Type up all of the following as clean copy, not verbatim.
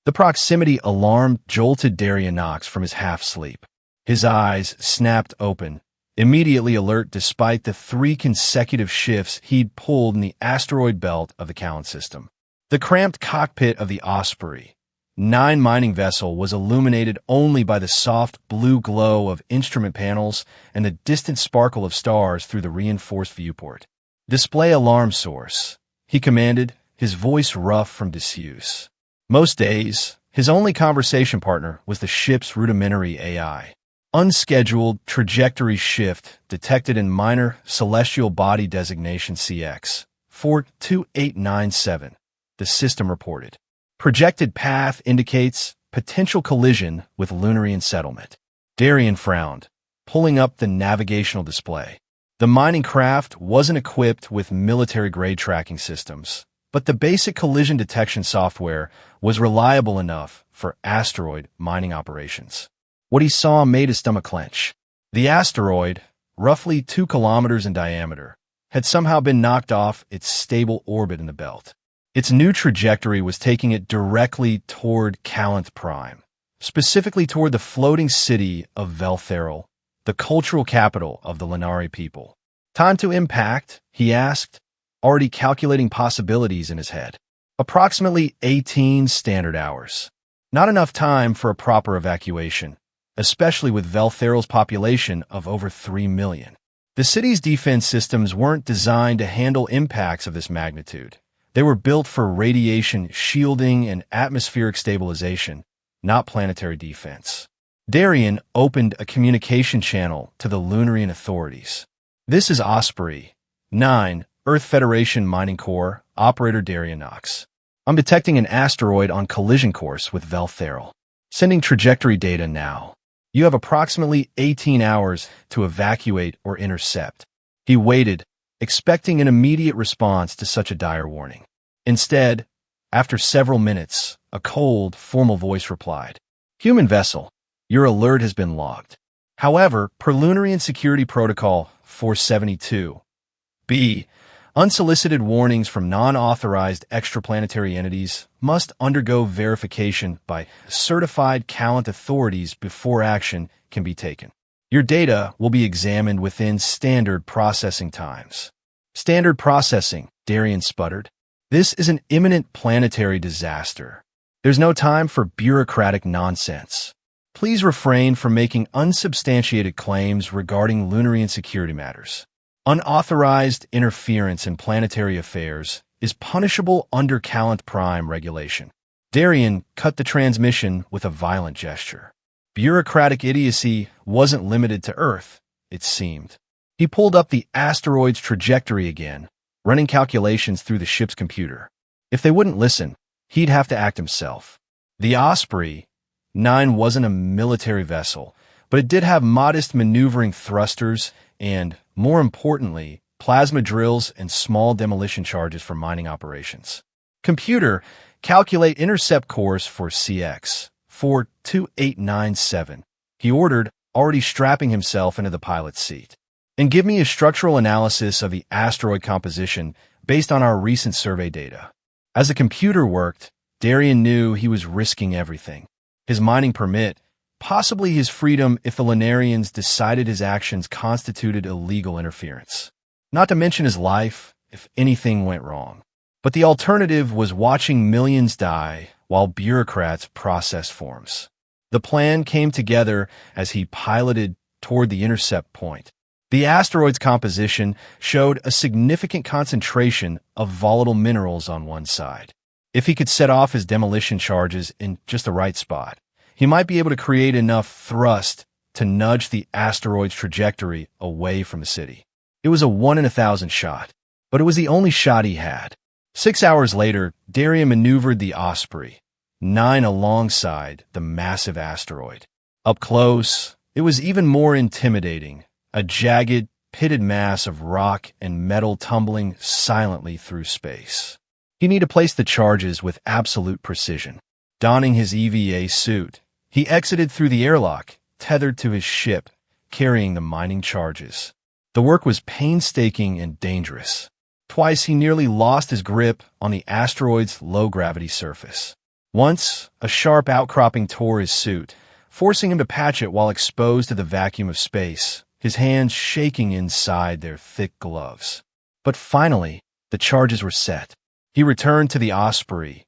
The proximity alarm jolted Darian Knox from his half-sleep. His eyes snapped open, immediately alert despite the 3 consecutive shifts he'd pulled in the asteroid belt of the Callan system. The cramped cockpit of the Osprey, 9 mining vessel, was illuminated only by the soft blue glow of instrument panels and the distant sparkle of stars through the reinforced viewport. "Display alarm source," he commanded, his voice rough from disuse. Most days, his only conversation partner was the ship's rudimentary AI. Unscheduled trajectory shift detected in minor celestial body designation CX 42897, the system reported. Projected path indicates potential collision with Lunarian settlement. Darian frowned, pulling up the navigational display. The mining craft wasn't equipped with military-grade tracking systems, but the basic collision detection software was reliable enough for asteroid mining operations. What he saw made his stomach clench. The asteroid, roughly 2 kilometers in diameter, had somehow been knocked off its stable orbit in the belt. Its new trajectory was taking it directly toward Calanth Prime, specifically toward the floating city of Veltheral, the cultural capital of the Lanari people. "Time to impact?" he asked, already calculating possibilities in his head. "Approximately 18 standard hours. Not enough time for a proper evacuation, especially with Veltheral's population of over 3 million. The city's defense systems weren't designed to handle impacts of this magnitude. They were built for radiation shielding and atmospheric stabilization, not planetary defense." Darian opened a communication channel to the Lunarian authorities. "This is Osprey 9, Earth Federation Mining Corps, Operator Darian Knox. I'm detecting an asteroid on collision course with Veltheral. Sending trajectory data now. You have approximately 18 hours to evacuate or intercept." He waited, expecting an immediate response to such a dire warning. Instead, after several minutes, a cold, formal voice replied, "Human vessel, your alert has been logged. However, per Lunarian Security Protocol 472b, unsolicited warnings from non-authorized extraplanetary entities must undergo verification by certified Calanth authorities before action can be taken. Your data will be examined within standard processing times." "Standard processing," Darian sputtered. "This is an imminent planetary disaster. There's no time for bureaucratic nonsense. Please refrain from making unsubstantiated claims regarding Lunarian security matters. Unauthorized interference in planetary affairs is punishable under Calanth Prime regulation." Darian cut the transmission with a violent gesture. Bureaucratic idiocy wasn't limited to Earth, it seemed. He pulled up the asteroid's trajectory again, running calculations through the ship's computer. If they wouldn't listen, he'd have to act himself. The Osprey 9 wasn't a military vessel, but it did have modest maneuvering thrusters and, more importantly, plasma drills and small demolition charges for mining operations. "Computer, calculate intercept course for CX 42897, he ordered, already strapping himself into the pilot's seat. "And give me a structural analysis of the asteroid composition based on our recent survey data." As the computer worked, Darian knew he was risking everything. His mining permit, possibly his freedom if the Lunarians decided his actions constituted illegal interference. Not to mention his life if anything went wrong. But the alternative was watching millions die while bureaucrats processed forms. The plan came together as he piloted toward the intercept point. The asteroid's composition showed a significant concentration of volatile minerals on one side. If he could set off his demolition charges in just the right spot, he might be able to create enough thrust to nudge the asteroid's trajectory away from the city. It was a 1 in 1,000 shot, but it was the only shot he had. 6 hours later, Darian maneuvered the Osprey 9 alongside the massive asteroid. Up close, it was even more intimidating, a jagged, pitted mass of rock and metal tumbling silently through space. He needed to place the charges with absolute precision. Donning his EVA suit, he exited through the airlock, tethered to his ship, carrying the mining charges. The work was painstaking and dangerous. Twice he nearly lost his grip on the asteroid's low-gravity surface. Once, a sharp outcropping tore his suit, forcing him to patch it while exposed to the vacuum of space, his hands shaking inside their thick gloves. But finally, the charges were set. He returned to the Osprey.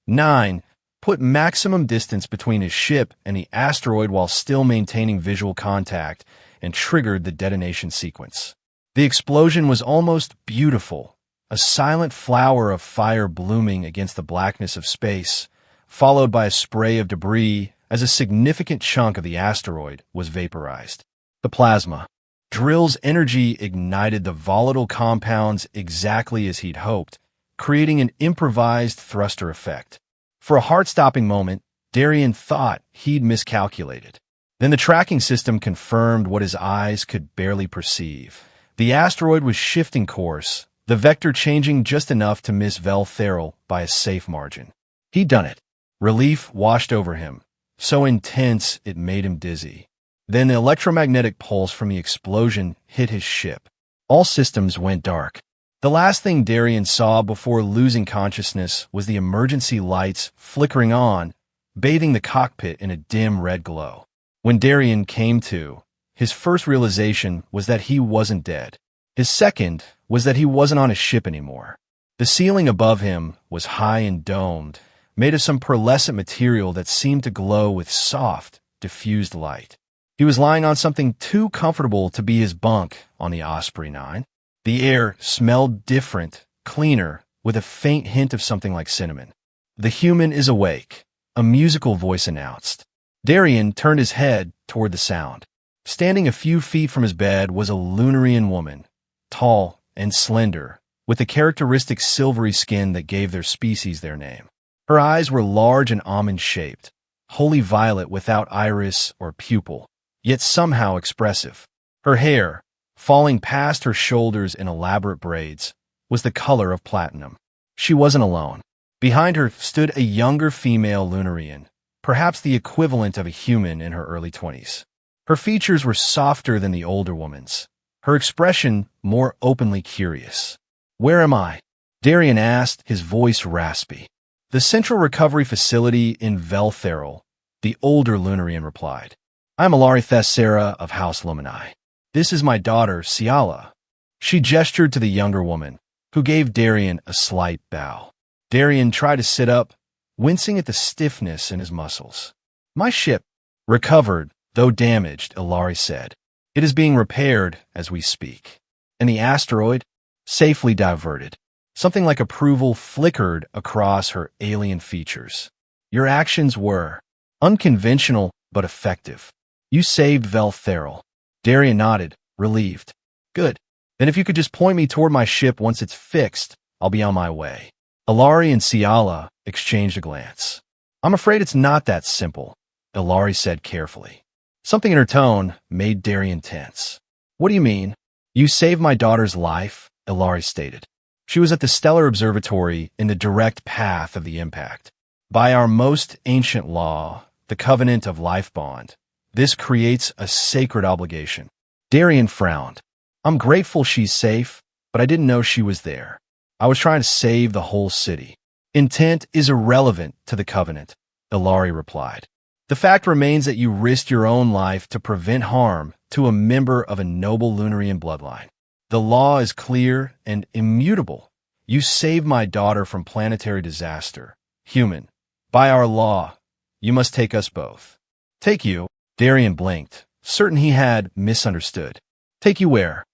9. Put maximum distance between his ship and the asteroid while still maintaining visual contact, and triggered the detonation sequence. The explosion was almost beautiful, a silent flower of fire blooming against the blackness of space, followed by a spray of debris as a significant chunk of the asteroid was vaporized. The plasma. Drill's energy ignited the volatile compounds exactly as he'd hoped, creating an improvised thruster effect. For a heart-stopping moment, Darien thought he'd miscalculated. Then the tracking system confirmed what his eyes could barely perceive. The asteroid was shifting course, the vector changing just enough to miss Veltheral by a safe margin. He'd done it. Relief washed over him, so intense it made him dizzy. Then the electromagnetic pulse from the explosion hit his ship. All systems went dark. The last thing Darien saw before losing consciousness was the emergency lights flickering on, bathing the cockpit in a dim red glow. When Darien came to, his first realization was that he wasn't dead. His second was that he wasn't on a ship anymore. The ceiling above him was high and domed, made of some pearlescent material that seemed to glow with soft, diffused light. He was lying on something too comfortable to be his bunk on the Osprey 9. The air smelled different, cleaner, with a faint hint of something like cinnamon. "The human is awake," a musical voice announced. Darien turned his head toward the sound. Standing a few feet from his bed was a Lunarian woman, tall and slender, with the characteristic silvery skin that gave their species their name. Her eyes were large and almond-shaped, wholly violet without iris or pupil, yet somehow expressive. Her hair, falling past her shoulders in elaborate braids, was the color of platinum. She wasn't alone. Behind her stood a younger female Lunarian, perhaps the equivalent of a human in her early 20s. Her features were softer than the older woman's, her expression more openly curious. "Where am I?" Darien asked, his voice raspy. "The Central Recovery Facility in Veltheral," the older Lunarian replied. "I'm Ilari Thessera of House Lumini. This is my daughter, Ciala." She gestured to the younger woman, who gave Darien a slight bow. Darien tried to sit up, wincing at the stiffness in his muscles. "My ship, recovered, though damaged," Ilari said. "It is being repaired as we speak. And the asteroid, safely diverted." Something like approval flickered across her alien features. "Your actions were unconventional but effective. You saved Veltheral." Darien nodded, relieved. "Good. Then if you could just point me toward my ship once it's fixed, I'll be on my way." Ilari and Ciala exchanged a glance. "I'm afraid it's not that simple," Ilari said carefully. Something in her tone made Darien tense. "What do you mean?" "You saved my daughter's life," Ilari stated. "She was at the Stellar Observatory in the direct path of the impact. By our most ancient law, the Covenant of Life Bond, this creates a sacred obligation." Darien frowned. "I'm grateful she's safe, but I didn't know she was there. I was trying to save the whole city." "Intent is irrelevant to the Covenant," Ilari replied. "The fact remains that you risked your own life to prevent harm to a member of a noble Lunarian bloodline. The law is clear and immutable. You saved my daughter from planetary disaster. Human, by our law, you must take us both." "Take you?" Darien blinked, certain he had misunderstood. "Take you where?"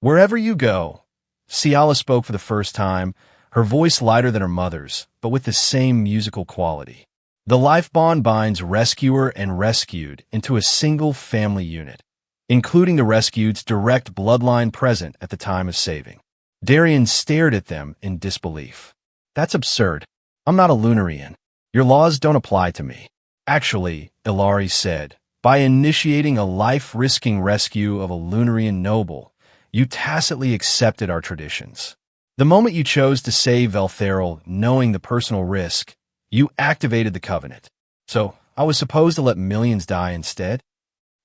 "Wherever you go." Ciala spoke for the first time, her voice lighter than her mother's, but with the same musical quality. "The life bond binds rescuer and rescued into a single family unit, including the rescued's direct bloodline present at the time of saving." Darien stared at them in disbelief. "That's absurd. I'm not a Lunarian. Your laws don't apply to me." "Actually," Ilari said, "by initiating a life-risking rescue of a Lunarian noble, you tacitly accepted our traditions. The moment you chose to save Veltheral knowing the personal risk, you activated the Covenant. So I was supposed to let millions die instead?"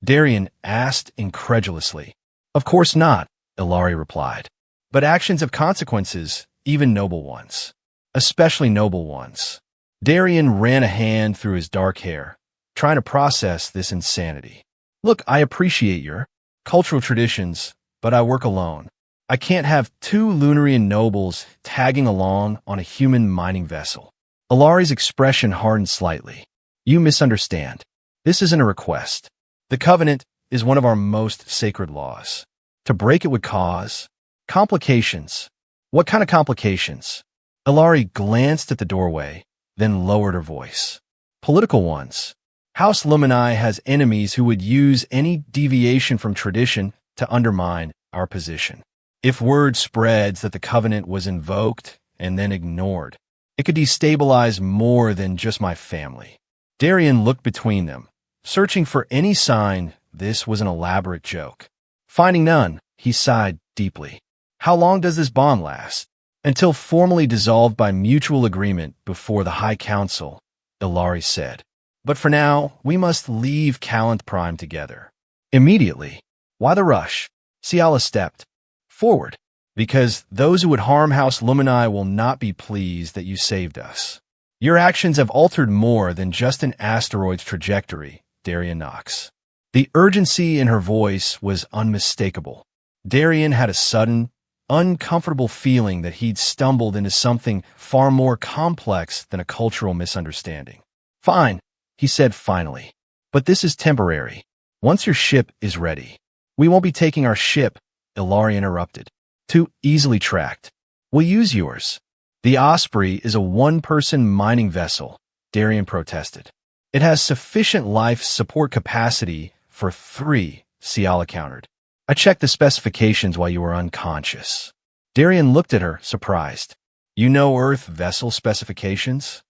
Darien asked incredulously. "Of course not," Ilari replied. "But actions have consequences, even noble ones. Especially noble ones." Darian ran a hand through his dark hair, trying to process this insanity. Look, I appreciate your cultural traditions, but I work alone. I can't have two Lunarian nobles tagging along on a human mining vessel. Alari's expression hardened slightly. You misunderstand. This isn't a request. The Covenant is one of our most sacred laws. To break it would cause complications. What kind of complications? Alari glanced at the doorway, then lowered her voice. Political ones. House Lumini has enemies who would use any deviation from tradition to undermine our position. If word spreads that the Covenant was invoked and then ignored, it could destabilize more than just my family. Darian looked between them, searching for any sign this was an elaborate joke. Finding none, he sighed deeply. How long does this bond last? Until formally dissolved by mutual agreement before the High Council, Ilari said. But for now, we must leave Calent Prime together. Immediately. Why the rush? Ciala stepped forward. Because those who would harm House Lumini will not be pleased that you saved us. Your actions have altered more than just an asteroid's trajectory, Darian Knox. The urgency in her voice was unmistakable. Darian had a sudden, uncomfortable feeling that he'd stumbled into something far more complex than a cultural misunderstanding. Fine, he said finally. But this is temporary. Once your ship is ready. We won't be taking our ship, Ilari interrupted. Too easily tracked. We'll use yours. The Osprey is a one-person mining vessel, Darian protested. It has sufficient life support capacity for 3, Ciala countered. I checked the specifications while you were unconscious. Darian looked at her, surprised. You know Earth vessel specifications?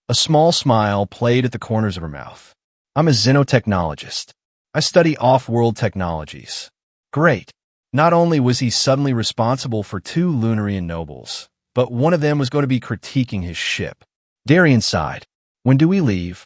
A small smile played at the corners of her mouth. I'm a xenotechnologist. I study off-world technologies. Great. Not only was he suddenly responsible for 2 Lunarian nobles, but one of them was going to be critiquing his ship. Darian sighed. When do we leave?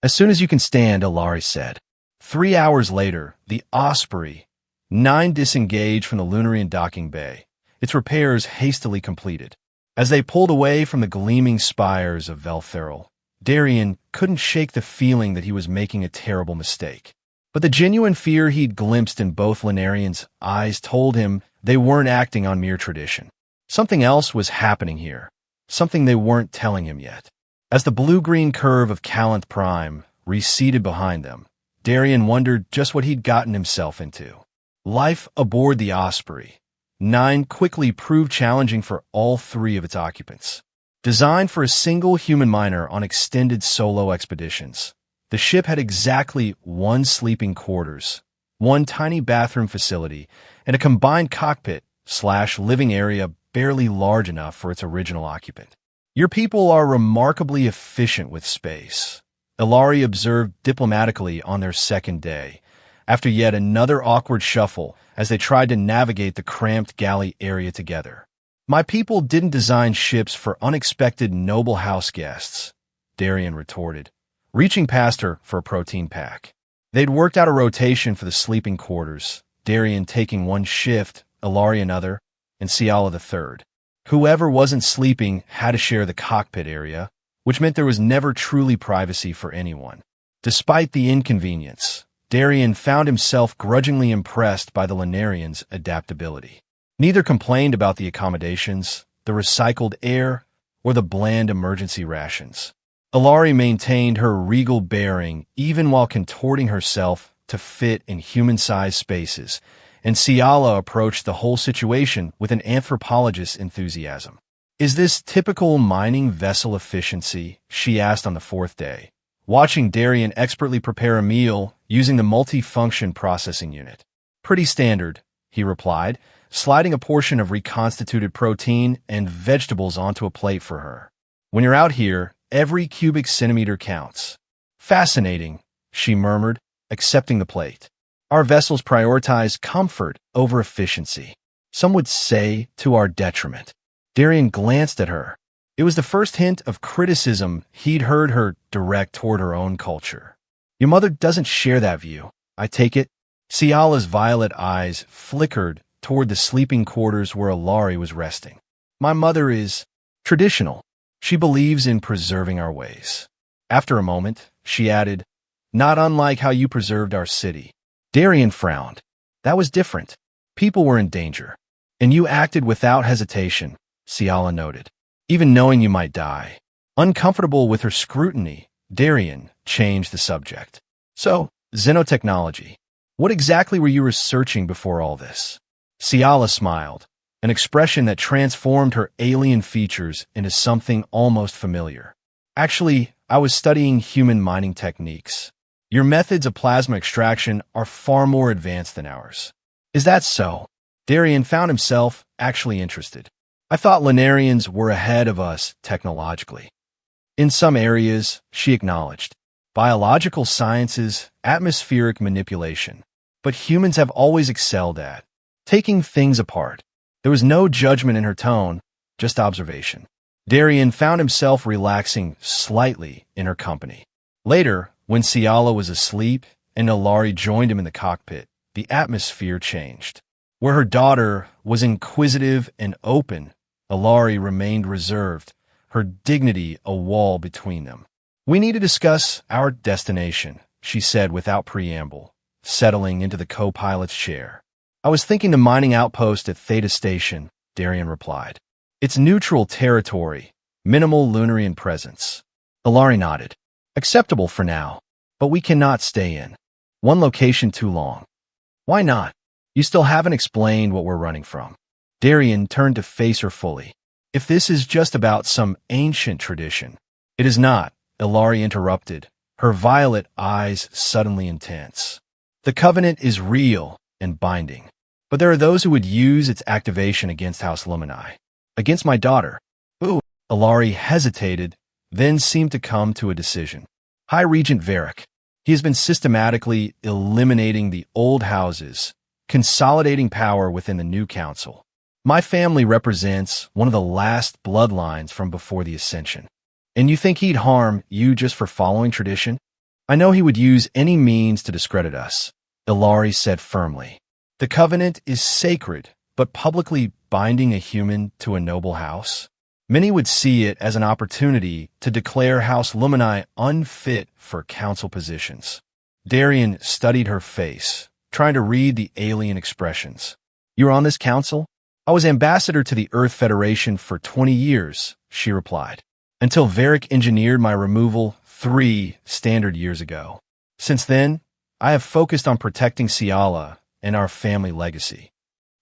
As soon as you can stand, Ilari said. 3 hours later, the Osprey, 9 disengaged from the Lunarian docking bay, its repairs hastily completed. As they pulled away from the gleaming spires of Veltheral, Darian couldn't shake the feeling that he was making a terrible mistake. But the genuine fear he'd glimpsed in both Lunarians' eyes told him they weren't acting on mere tradition. Something else was happening here, something they weren't telling him yet. As the blue-green curve of Calent Prime receded behind them, Darian wondered just what he'd gotten himself into. Life aboard the Osprey, 9 quickly proved challenging for all 3 of its occupants. Designed for a single human miner on extended solo expeditions, the ship had exactly 1 sleeping quarters, 1 tiny bathroom facility, and a combined cockpit/living area barely large enough for its original occupant. Your people are remarkably efficient with space, Ilari observed diplomatically on their second day, after yet another awkward shuffle as they tried to navigate the cramped galley area together. My people didn't design ships for unexpected noble house guests, Darian retorted, reaching past her for a protein pack. They'd worked out a rotation for the sleeping quarters, Darian taking 1 shift, Ilari another, and Ciala the 3rd. Whoever wasn't sleeping had to share the cockpit area, which meant there was never truly privacy for anyone. Despite the inconvenience, Darian found himself grudgingly impressed by the Lunarians' adaptability. Neither complained about the accommodations, the recycled air, or the bland emergency rations. Ilari maintained her regal bearing even while contorting herself to fit in human-sized spaces, and Ciala approached the whole situation with an anthropologist's enthusiasm. Is this typical mining vessel efficiency? She asked on the 4th day, watching Darian expertly prepare a meal using the multi-function processing unit. Pretty standard, he replied, sliding a portion of reconstituted protein and vegetables onto a plate for her. When you're out here, every cubic centimeter counts. Fascinating, she murmured, accepting the plate. Our vessels prioritize comfort over efficiency. Some would say to our detriment. Darian glanced at her. It was the first hint of criticism he'd heard her direct toward her own culture. Your mother doesn't share that view, I take it? Ciala's violet eyes flickered toward the sleeping quarters where Ilari was resting. My mother is traditional, She believes in preserving our ways. After a moment, she added, not unlike how you preserved our city. Darian frowned. That was different. People were in danger. And you acted without hesitation, Ciala noted, even knowing you might die. Uncomfortable with her scrutiny, Darian changed the subject. So, xenotechnology. What exactly were you researching before all this? Ciala smiled, an expression that transformed her alien features into something almost familiar. Actually, I was studying human mining techniques. Your methods of plasma extraction are far more advanced than ours. Is that so? Darian found himself actually interested. I thought Lunarians were ahead of us technologically. In some areas, she acknowledged. Biological sciences, atmospheric manipulation. But humans have always excelled at taking things apart. There was no judgment in her tone, just observation. Darian found himself relaxing slightly in her company. Later, when Ciala was asleep and Ilari joined him in the cockpit, the atmosphere changed. Where her daughter was inquisitive and open, Ilari remained reserved, her dignity a wall between them. We need to discuss our destination, she said without preamble, settling into the co-pilot's chair. I was thinking the mining outpost at Theta Station, Darian replied. It's neutral territory, minimal Lunarian presence. Ilari nodded. Acceptable for now, but we cannot stay in one location too long. Why not? You still haven't explained what we're running from. Darian turned to face her fully. If this is just about some ancient tradition. It is not, Ilari interrupted, her violet eyes suddenly intense. The covenant is real and binding, but there are those who would use its activation against House Lumini. Against my daughter. Ooh. Ilari hesitated, then seemed to come to a decision. High Regent Varric. He has been systematically eliminating the old houses, consolidating power within the new council. My family represents one of the last bloodlines from before the Ascension. And you think he'd harm you just for following tradition? I know he would use any means to discredit us, Ilari said firmly. The covenant is sacred, but publicly binding a human to a noble house? Many would see it as an opportunity to declare House Lumini unfit for council positions. Darian studied her face, trying to read the alien expressions. You were on this council? I was ambassador to the Earth Federation for 20 years, she replied, until Varric engineered my removal 3 standard years ago. Since then, I have focused on protecting Ciala and our family legacy.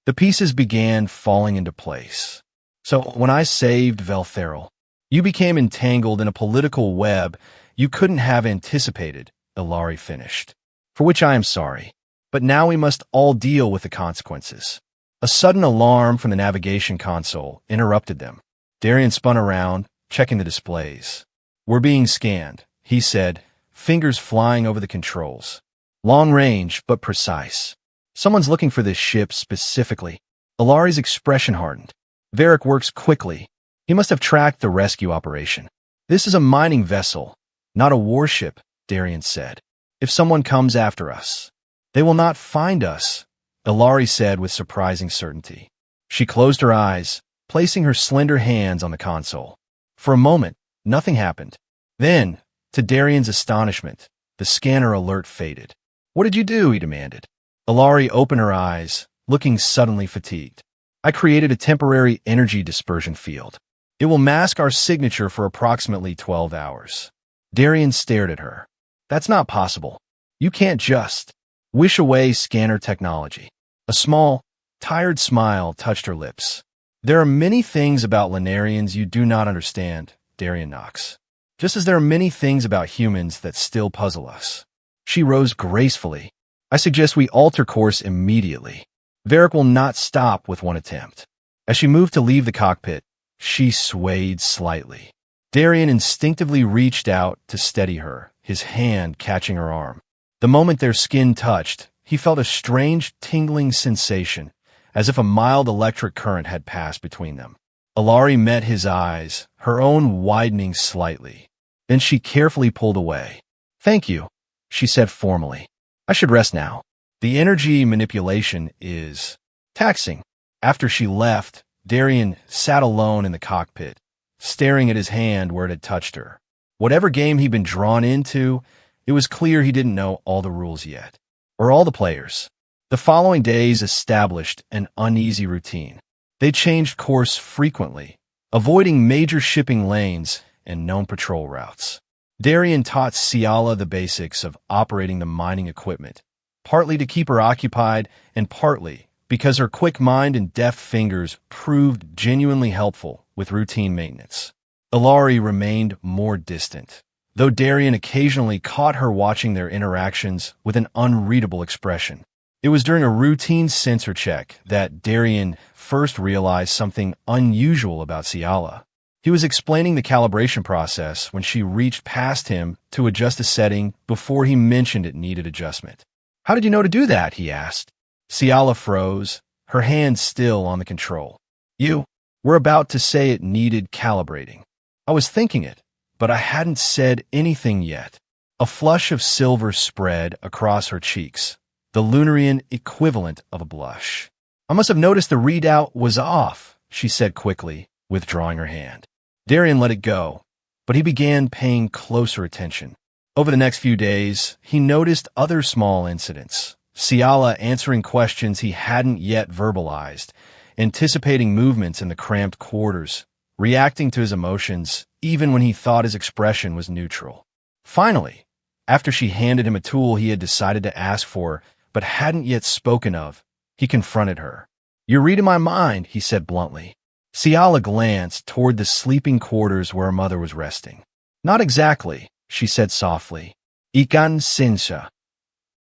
The pieces began falling into place. So when I saved Veltheral, you became entangled in a political web you couldn't have anticipated, Ilari finished. For which I am sorry. But now we must all deal with the consequences. A sudden alarm from the navigation console interrupted them. Darian spun around, checking the displays. We're being scanned, he said, fingers flying over the controls. Long range, but precise. Someone's looking for this ship specifically. Ilari's expression hardened. Varric works quickly. He must have tracked the rescue operation. This is a mining vessel, not a warship, Darian said. If someone comes after us, they will not find us, Ilari said with surprising certainty. She closed her eyes, placing her slender hands on the console. For a moment, nothing happened. Then, to Darian's astonishment, the scanner alert faded. What did you do? He demanded. Ilari opened her eyes, looking suddenly fatigued. I created a temporary energy dispersion field. It will mask our signature for approximately 12 hours. Darian stared at her. That's not possible. You can't just wish away scanner technology. A small, tired smile touched her lips. There are many things about Lunarians you do not understand, Darian Knox. Just as there are many things about humans that still puzzle us. She rose gracefully. I suggest we alter course immediately. Varric will not stop with one attempt. As she moved to leave the cockpit, she swayed slightly. Darian instinctively reached out to steady her, his hand catching her arm. The moment their skin touched, he felt a strange tingling sensation, as if a mild electric current had passed between them. Ilari met his eyes, her own widening slightly. Then she carefully pulled away. Thank you, she said formally. I should rest now. The energy manipulation is taxing. After she left, Darian sat alone in the cockpit, staring at his hand where it had touched her. Whatever game he'd been drawn into, it was clear he didn't know all the rules yet, or all the players. The following days established an uneasy routine. They changed course frequently, avoiding major shipping lanes and known patrol routes. Darian taught Ciala the basics of operating the mining equipment, partly to keep her occupied and partly because her quick mind and deft fingers proved genuinely helpful with routine maintenance. Ilari remained more distant, though Darian occasionally caught her watching their interactions with an unreadable expression. It was during a routine sensor check that Darian first realized something unusual about Ciala. He was explaining the calibration process when she reached past him to adjust a setting before he mentioned it needed adjustment. "How did you know to do that?" he asked. Ciala froze, her hand still on the control. "You were about to say it needed calibrating. I was thinking it, but I hadn't said anything yet." A flush of silver spread across her cheeks, the Lunarian equivalent of a blush. "I must have noticed the readout was off," she said quickly, withdrawing her hand. Darian let it go, but he began paying closer attention. Over the next few days, he noticed other small incidents. Ciala answering questions he hadn't yet verbalized, anticipating movements in the cramped quarters, reacting to his emotions even when he thought his expression was neutral. Finally, after she handed him a tool he had decided to ask for but hadn't yet spoken of, he confronted her. "You're reading my mind," he said bluntly. Ciala glanced toward the sleeping quarters where her mother was resting. "Not exactly," she said softly. "Ikan sinsha."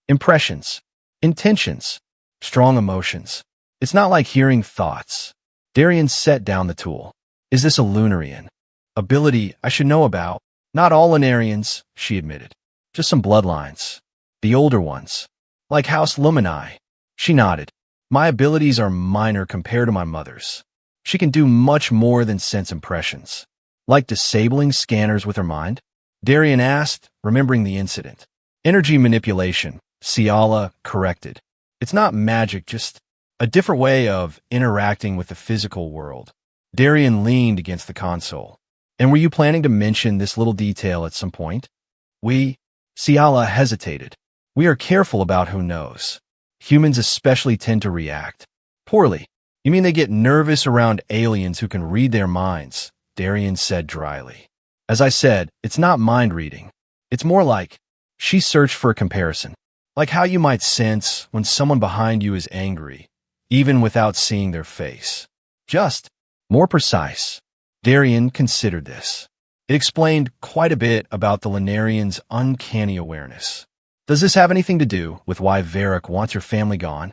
Impressions, intentions, strong emotions. It's not like hearing thoughts. Darian set down the tool. "Is this a Lunarian ability I should know about?" "Not all Lunarians," she admitted. "Just some bloodlines. The older ones. Like House Lumini." She nodded. "My abilities are minor compared to my mother's. She can do much more than sense impressions." "Like disabling scanners with her mind?" Darian asked, remembering the incident. "Energy manipulation," Ciala corrected. "It's not magic, just a different way of interacting with the physical world." Darian leaned against the console. "And were you planning to mention this little detail at some point?" Ciala hesitated. "We are careful about who knows. Humans especially tend to react poorly." "You mean they get nervous around aliens who can read their minds?" Darian said dryly. "As I said, it's not mind reading. It's more like," she searched for a comparison, "like how you might sense when someone behind you is angry, even without seeing their face. Just more precise." Darian considered this. It explained quite a bit about the Lunarian's uncanny awareness. "Does this have anything to do with why Varric wants your family gone?"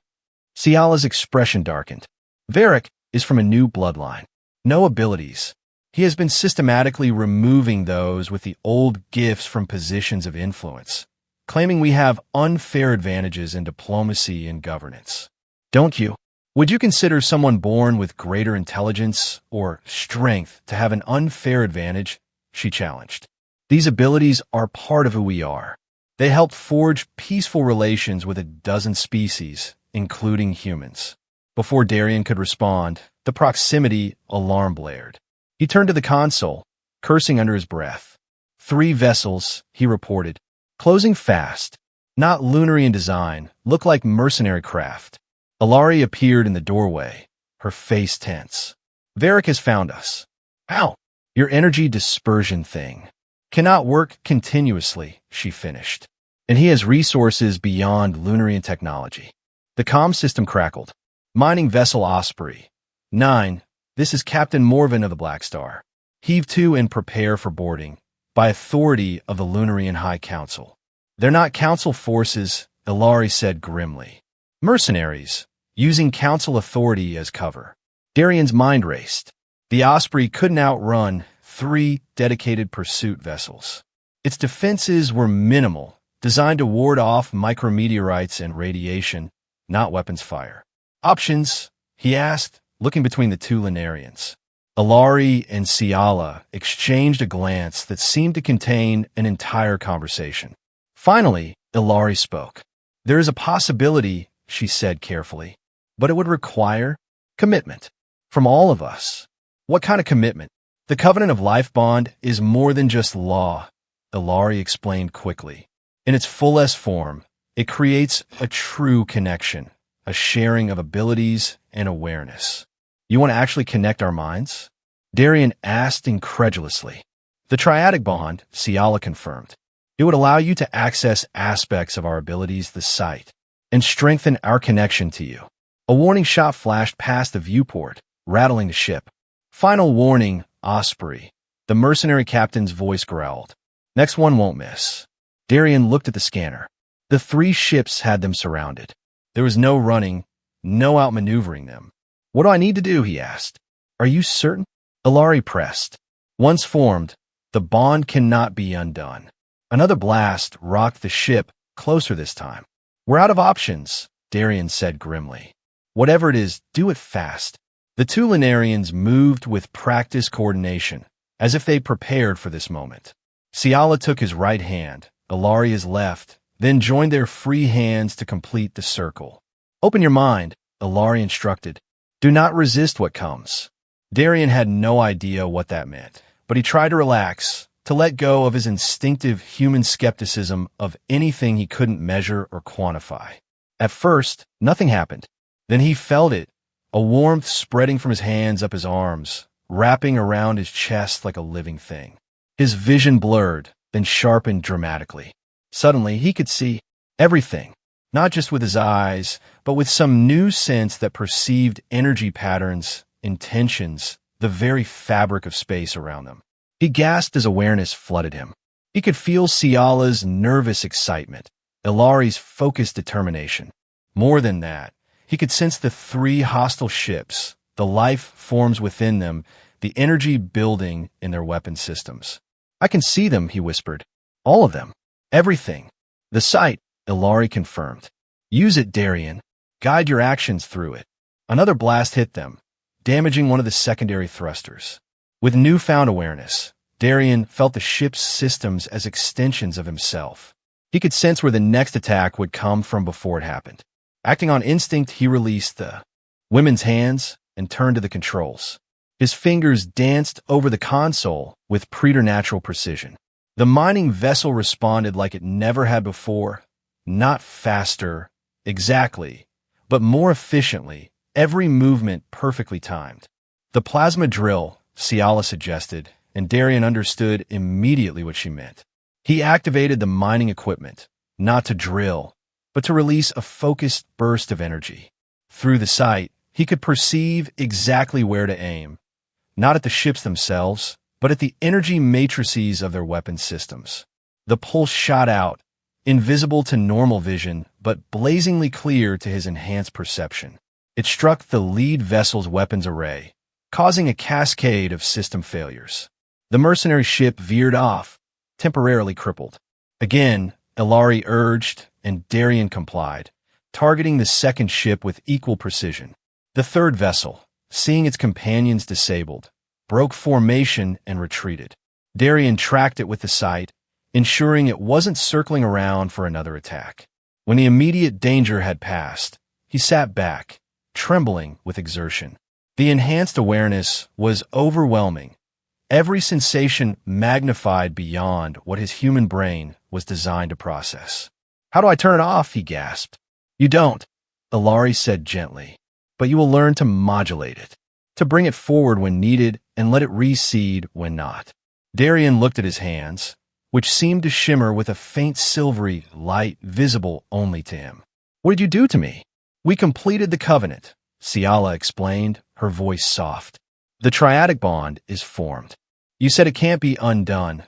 Ciala's expression darkened. "Varric is from a new bloodline. No abilities. He has been systematically removing those with the old gifts from positions of influence, claiming we have unfair advantages in diplomacy and governance. Don't you? Would you consider someone born with greater intelligence or strength to have an unfair advantage?" she challenged. "These abilities are part of who we are. They helped forge peaceful relations with a dozen species, including humans." Before Darian could respond, the proximity alarm blared. He turned to the console, cursing under his breath. 3 vessels, he reported, closing fast. Not Lunarian design, looked like mercenary craft. Ilari appeared in the doorway, her face tense. "Varric has found us." "How?" "Your energy dispersion thing cannot work continuously," she finished. "And he has resources beyond Lunarian technology." The comm system crackled. "Mining vessel Osprey. 9. This is Captain Morven of the Black Star. Heave to and prepare for boarding, by authority of the Lunarian High Council." "They're not Council forces," Ilari said grimly. "Mercenaries, using Council authority as cover." Darian's mind raced. The Osprey couldn't outrun 3 dedicated pursuit vessels. Its defenses were minimal, designed to ward off micrometeorites and radiation, not weapons fire. "Options?" he asked, looking between the 2 Lunarians. Ilari and Ciala exchanged a glance that seemed to contain an entire conversation. Finally, Ilari spoke. "There is a possibility," she said carefully, "but it would require commitment from all of us." "What kind of commitment?" The covenant of life bond is more than just law, Ilari explained quickly. In its fullest form, it creates a true connection, a sharing of abilities and awareness. You want to actually connect our minds? Darian asked incredulously. The triadic bond, Ciala confirmed. It would allow you to access aspects of our abilities, the sight, and strengthen our connection to you. A warning shot flashed past the viewport, rattling the ship. Final warning, Osprey. The mercenary captain's voice growled. Next one won't miss. Darian looked at the scanner. The 3 ships had them surrounded. There was no running, no outmaneuvering them. What do I need to do? He asked. Are you certain? Ilari pressed. Once formed, the bond cannot be undone. Another blast rocked the ship, closer this time. We're out of options, Darian said grimly. Whatever it is, do it fast. The 2 Lunarians moved with practiced coordination, as if they prepared for this moment. Ciala took his right hand, Ilari his left, then joined their free hands to complete the circle. Open your mind, Ilari instructed. Do not resist what comes. Darian had no idea what that meant, but he tried to relax, to let go of his instinctive human skepticism of anything he couldn't measure or quantify. At first, nothing happened. Then he felt it, a warmth spreading from his hands up his arms, wrapping around his chest like a living thing. His vision blurred, then sharpened dramatically. Suddenly, he could see everything, not just with his eyes, but with some new sense that perceived energy patterns, intentions, the very fabric of space around them. He gasped as awareness flooded him. He could feel Ciala's nervous excitement, Ilari's focused determination. More than that, he could sense the 3 hostile ships, the life forms within them, the energy building in their weapon systems. I can see them, he whispered. All of them. Everything. The sight, Ilari confirmed. Use it, Darian. Guide your actions through it. Another blast hit them, damaging one of the secondary thrusters. With newfound awareness, Darian felt the ship's systems as extensions of himself. He could sense where the next attack would come from before it happened. Acting on instinct, he released the women's hands and turned to the controls. His fingers danced over the console with preternatural precision. The mining vessel responded like it never had before, not faster, exactly, but more efficiently, every movement perfectly timed. The plasma drill, Ciala suggested, and Darian understood immediately what she meant. He activated the mining equipment, not to drill, but to release a focused burst of energy. Through the sight, he could perceive exactly where to aim, not at the ships themselves, but at the energy matrices of their weapon systems. The pulse shot out, invisible to normal vision, but blazingly clear to his enhanced perception. It struck the lead vessel's weapons array, causing a cascade of system failures. The mercenary ship veered off, temporarily crippled. Again, Ilari urged, and Darian complied, targeting the second ship with equal precision. The third vessel, seeing its companions disabled, broke formation and retreated. Darian tracked it with the sight, ensuring it wasn't circling around for another attack. When the immediate danger had passed, he sat back, trembling with exertion. The enhanced awareness was overwhelming, every sensation magnified beyond what his human brain was designed to process. How do I turn it off? He gasped. You don't, Ilari said gently, but you will learn to modulate it, to bring it forward when needed and let it recede when not. Darian looked at his hands, which seemed to shimmer with a faint silvery light visible only to him. What did you do to me? We completed the covenant, Ciala explained, her voice soft. The triadic bond is formed. You said it can't be undone.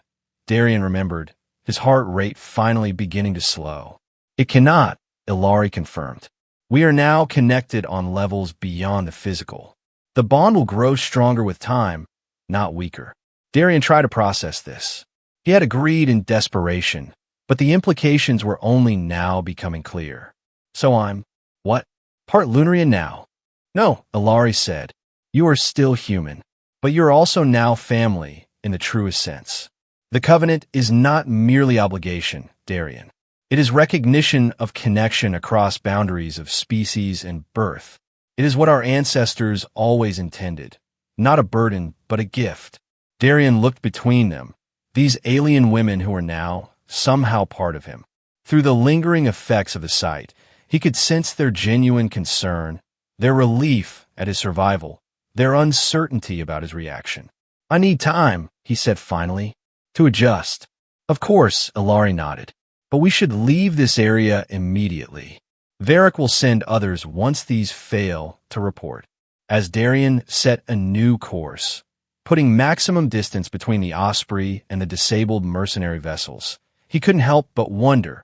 Darian remembered, his heart rate finally beginning to slow. It cannot, Ilari confirmed. We are now connected on levels beyond the physical. The bond will grow stronger with time, not weaker. Darian tried to process this. He had agreed in desperation, but the implications were only now becoming clear. So I'm, what? Part Lunarian now? No, Ilari said. You are still human, but you're also now family in the truest sense. The covenant is not merely obligation, Darian. It is recognition of connection across boundaries of species and birth. It is what our ancestors always intended, not a burden, but a gift. Darian looked between them, these alien women who were now somehow part of him. Through the lingering effects of the sight, he could sense their genuine concern, their relief at his survival, their uncertainty about his reaction. "I need time," he said finally, "to adjust." "Of course," Ilari nodded, "but we should leave this area immediately. Varric will send others once these fail to report." As Darian set a new course, putting maximum distance between the Osprey and the disabled mercenary vessels, he couldn't help but wonder,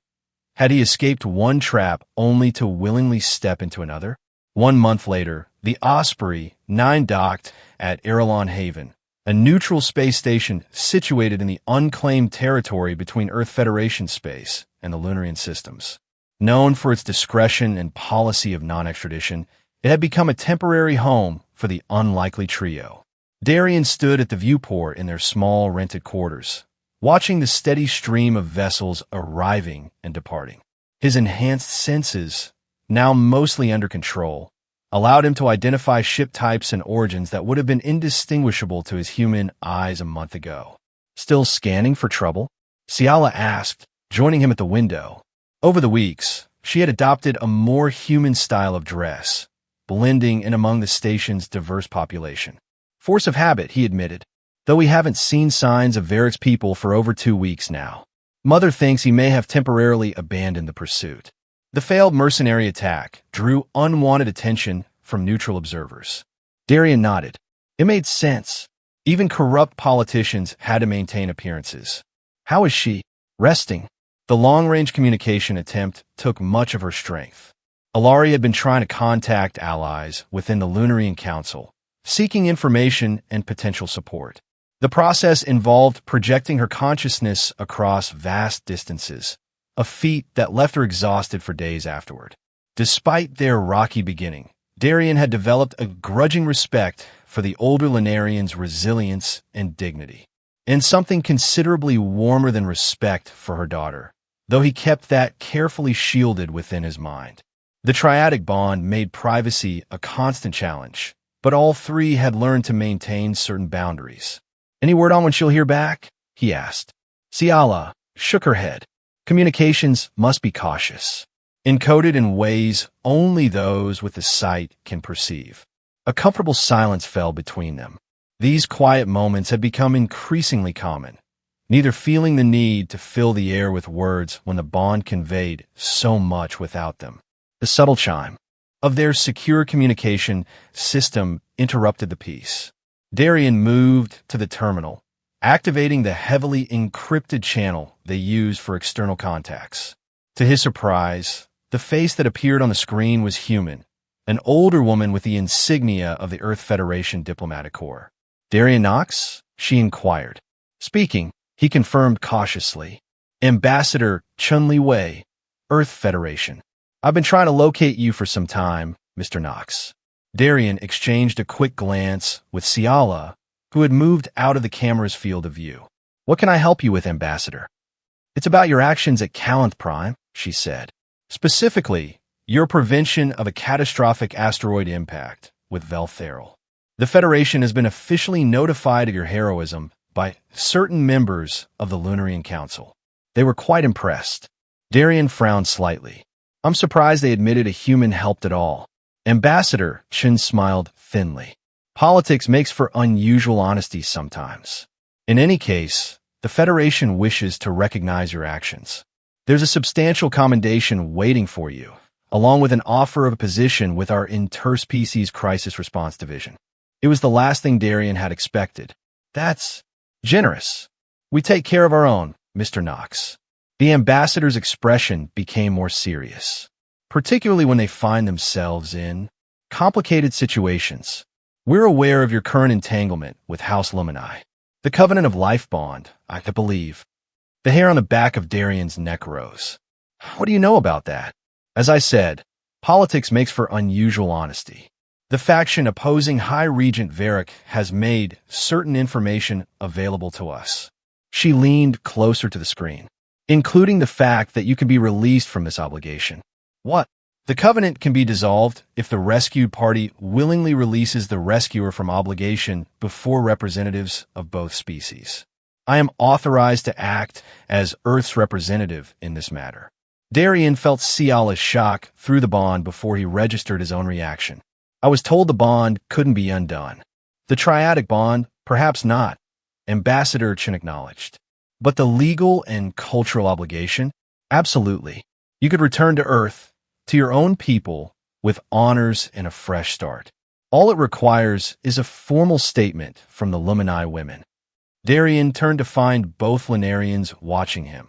had he escaped one trap only to willingly step into another? 1 month later, the Osprey 9 docked at Arelon Haven, a neutral space station situated in the unclaimed territory between Earth Federation space and the Lunarian systems. Known for its discretion and policy of non-extradition, it had become a temporary home for the unlikely trio. Darian stood at the viewport in their small rented quarters, watching the steady stream of vessels arriving and departing. His enhanced senses, now mostly under control, allowed him to identify ship types and origins that would have been indistinguishable to his human eyes a month ago. "Still scanning for trouble?" Ciala asked, joining him at the window. Over the weeks, she had adopted a more human style of dress, blending in among the station's diverse population. "Force of habit," he admitted, "though we haven't seen signs of Varric's people for over 2 weeks now. Mother thinks he may have temporarily abandoned the pursuit." The failed mercenary attack drew unwanted attention from neutral observers. Darian nodded. It made sense. Even corrupt politicians had to maintain appearances. "How is she?" "Resting." The long-range communication attempt took much of her strength. Ilari had been trying to contact allies within the Lunarian Council, seeking information and potential support. The process involved projecting her consciousness across vast distances, a feat that left her exhausted for days afterward. Despite their rocky beginning, Darian had developed a grudging respect for the older Lunarian's resilience and dignity, and something considerably warmer than respect for her daughter, though he kept that carefully shielded within his mind. The triadic bond made privacy a constant challenge, but all three had learned to maintain certain boundaries. "Any word on when she'll hear back?" he asked. Ciala shook her head. "Communications must be cautious, encoded in ways only those with the sight can perceive." A comfortable silence fell between them. These quiet moments had become increasingly common, neither feeling the need to fill the air with words when the bond conveyed so much without them. The subtle chime of their secure communication system interrupted the peace. Darian moved to the terminal, activating the heavily encrypted channel they use for external contacts. To his surprise, the face that appeared on the screen was human, an older woman with the insignia of the Earth Federation Diplomatic Corps. "Darian Knox?" she inquired. "Speaking," he confirmed cautiously. "Ambassador Chun-Li Wei, Earth Federation. I've been trying to locate you for some time, Mr. Knox." Darian exchanged a quick glance with Ciala, who had moved out of the camera's field of view. "What can I help you with, Ambassador?" "It's about your actions at Calanth Prime," she said. "Specifically, your prevention of a catastrophic asteroid impact with Veltheral. The Federation has been officially notified of your heroism by certain members of the Lunarian Council. They were quite impressed." Darian frowned slightly. "I'm surprised they admitted a human helped at all." Ambassador Chen smiled thinly. "Politics makes for unusual honesty sometimes. In any case, the Federation wishes to recognize your actions. There's a substantial commendation waiting for you, along with an offer of a position with our Interspecies Crisis Response Division." It was the last thing Darian had expected. "That's generous. We take care of our own, Mr. Knox." The ambassador's expression became more serious, particularly when they find themselves in complicated situations. "We're aware of your current entanglement with House Lumini, the Covenant of Life bond, I believe." The hair on the back of Darian's neck rose. "What do you know about that?" "As I said, politics makes for unusual honesty. The faction opposing High Regent Varric has made certain information available to us." She leaned closer to the screen. "Including the fact that you can be released from this obligation." "What?" The covenant can be dissolved if the rescued party willingly releases the rescuer from obligation before representatives of both species. I am authorized to act as Earth's representative in this matter. Darien felt Ciala's shock through the bond before he registered his own reaction. I was told the bond couldn't be undone. The triadic bond, perhaps not, Ambassador Chen acknowledged. But the legal and cultural obligation? Absolutely. You could return to Earth, to your own people, with honors and a fresh start. All it requires is a formal statement from the Lumini women. Darien turned to find both Lunarians watching him,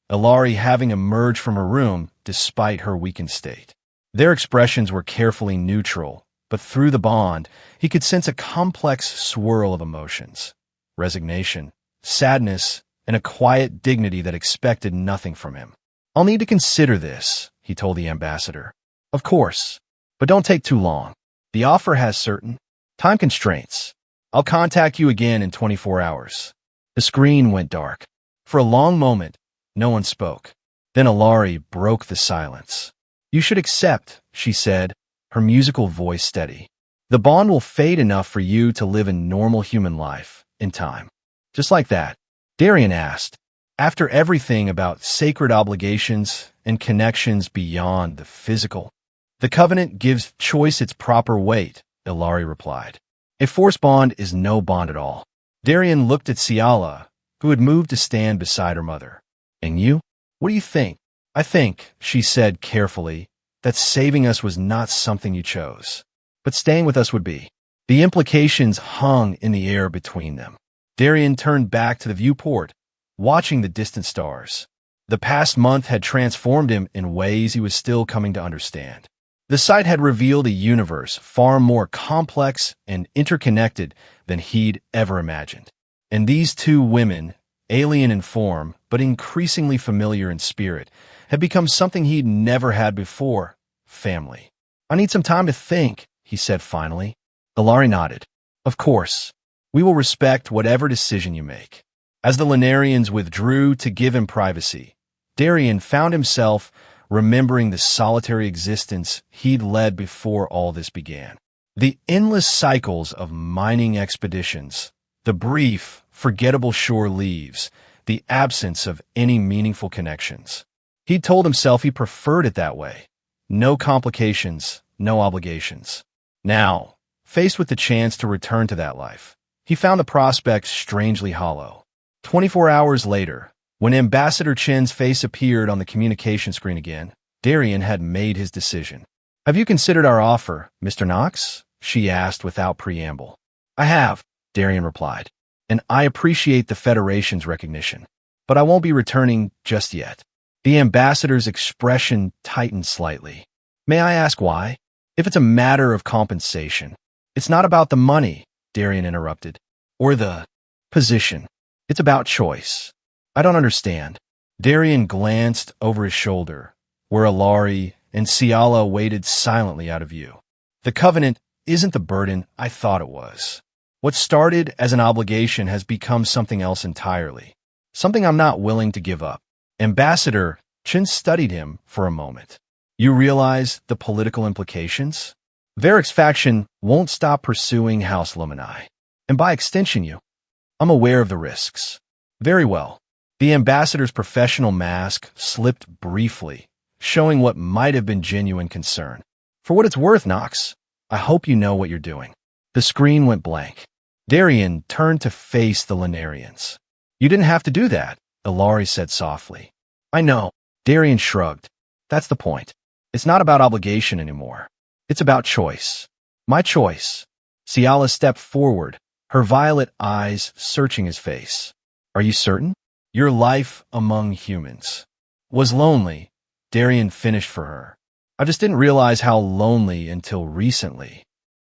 Ilari having emerged from her room despite her weakened state. Their expressions were carefully neutral, but through the bond, he could sense a complex swirl of emotions: resignation, sadness, and a quiet dignity that expected nothing from him. "I'll need to consider this," he told the ambassador. "Of course, but don't take too long. The offer has certain time constraints. I'll contact you again in 24 hours. The screen went dark. For a long moment, no one spoke. Then Ilari broke the silence. "You should accept," she said, her musical voice steady. "The bond will fade enough for you to live a normal human life in time." "Just like that?" Darien asked. "After everything about sacred obligations and connections beyond the physical?" "The covenant gives choice its proper weight," Ilari replied. "A force bond is no bond at all." Darien looked at Ciala, who had moved to stand beside her mother. "And you? What do you think?" "I think," she said carefully, "that saving us was not something you chose, but staying with us would be." The implications hung in the air between them. Darien turned back to the viewport, watching the distant stars. The past month had transformed him in ways he was still coming to understand. The sight had revealed a universe far more complex and interconnected than he'd ever imagined. And these two women, alien in form but increasingly familiar in spirit, had become something he'd never had before: family. "I need some time to think," he said finally. Ilari nodded. "Of course. We will respect whatever decision you make." As the Lunarians withdrew to give him privacy, Darien found himself remembering the solitary existence he'd led before all this began. The endless cycles of mining expeditions, the brief, forgettable shore leaves, the absence of any meaningful connections. He'd told himself he preferred it that way. No complications, no obligations. Now, faced with the chance to return to that life, he found the prospect strangely hollow. 24 hours later, when Ambassador Chen's face appeared on the communication screen again, Darien had made his decision. "Have you considered our offer, Mr. Knox?" she asked without preamble. "I have," Darien replied, "and I appreciate the Federation's recognition, but I won't be returning just yet." The ambassador's expression tightened slightly. "May I ask why?" "If it's a matter of compensation." "It's not about the money," Darien interrupted, "or the position. It's about choice." "I don't understand." Darien glanced over his shoulder, where Ilari and Ciala waited silently out of view. "The covenant isn't the burden I thought it was. What started as an obligation has become something else entirely, something I'm not willing to give up." Ambassador Chen studied him for a moment. "You realize the political implications? Varric's faction won't stop pursuing House Lumini, and by extension you. I'm aware of the risks." "Very well." The ambassador's professional mask slipped briefly, showing what might have been genuine concern. "For what it's worth, Knox, I hope you know what you're doing." The screen went blank. Darien turned to face the Lunarians. "You didn't have to do that," Ilari said softly. "I know." Darien shrugged. "That's the point. It's not about obligation anymore. It's about choice. My choice." Ciala stepped forward, her violet eyes searching his face. "Are you certain?" "Your life among humans was lonely," Darien finished for her. "I just didn't realize how lonely until recently."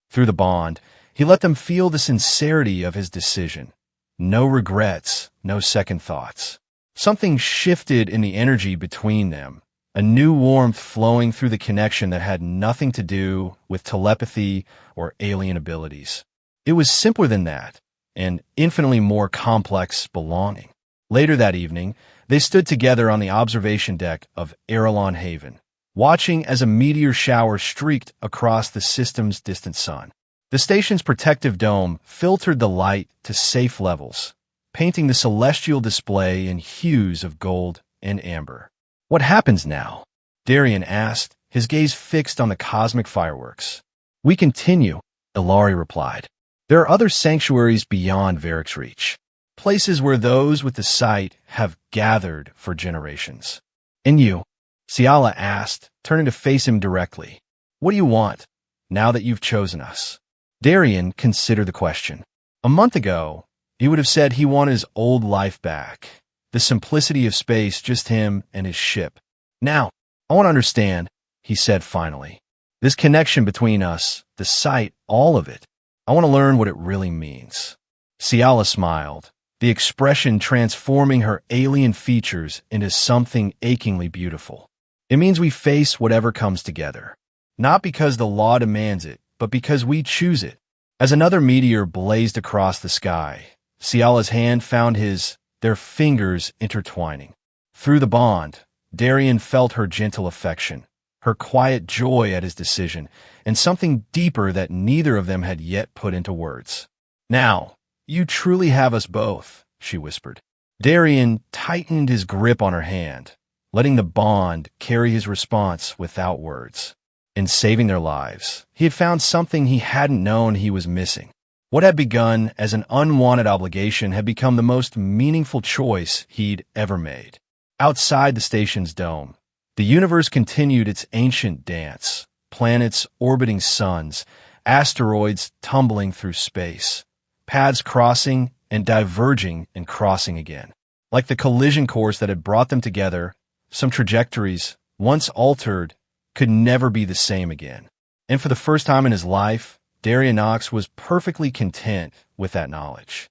Through the bond, he let them feel the sincerity of his decision. No regrets, no second thoughts. Something shifted in the energy between them, a new warmth flowing through the connection that had nothing to do with telepathy or alien abilities. It was simpler than that, and infinitely more complex belonging. Later that evening, they stood together on the observation deck of Arelon Haven, watching as a meteor shower streaked across the system's distant sun. The station's protective dome filtered the light to safe levels, painting the celestial display in hues of gold and amber. "What happens now?" Darian asked, his gaze fixed on the cosmic fireworks. "We continue," Ilari replied. "There are other sanctuaries beyond Varric's reach, places where those with the sight have gathered for generations." "And you?" Ciala asked, turning to face him directly. "What do you want, now that you've chosen us?" Darian considered the question. A month ago, he would have said he wanted his old life back, the simplicity of space, just him and his ship. "Now, I want to understand," he said finally. "This connection between us, the sight, all of it. I want to learn what it really means." Ciala smiled, the expression transforming her alien features into something achingly beautiful. "It means we face whatever comes together, not because the law demands it, but because we choose it." As another meteor blazed across the sky, Ciala's hand found his, their fingers intertwining. Through the bond, Darian felt her gentle affection, her quiet joy at his decision, and something deeper that neither of them had yet put into words. "Now, you truly have us both," she whispered. Darian tightened his grip on her hand, letting the bond carry his response without words. In saving their lives, he had found something he hadn't known he was missing. What had begun as an unwanted obligation had become the most meaningful choice he'd ever made. Outside the station's dome, the universe continued its ancient dance, planets orbiting suns, asteroids tumbling through space, paths crossing and diverging and crossing again. Like the collision course that had brought them together, some trajectories, once altered, could never be the same again. And for the first time in his life, Darian Knox was perfectly content with that knowledge.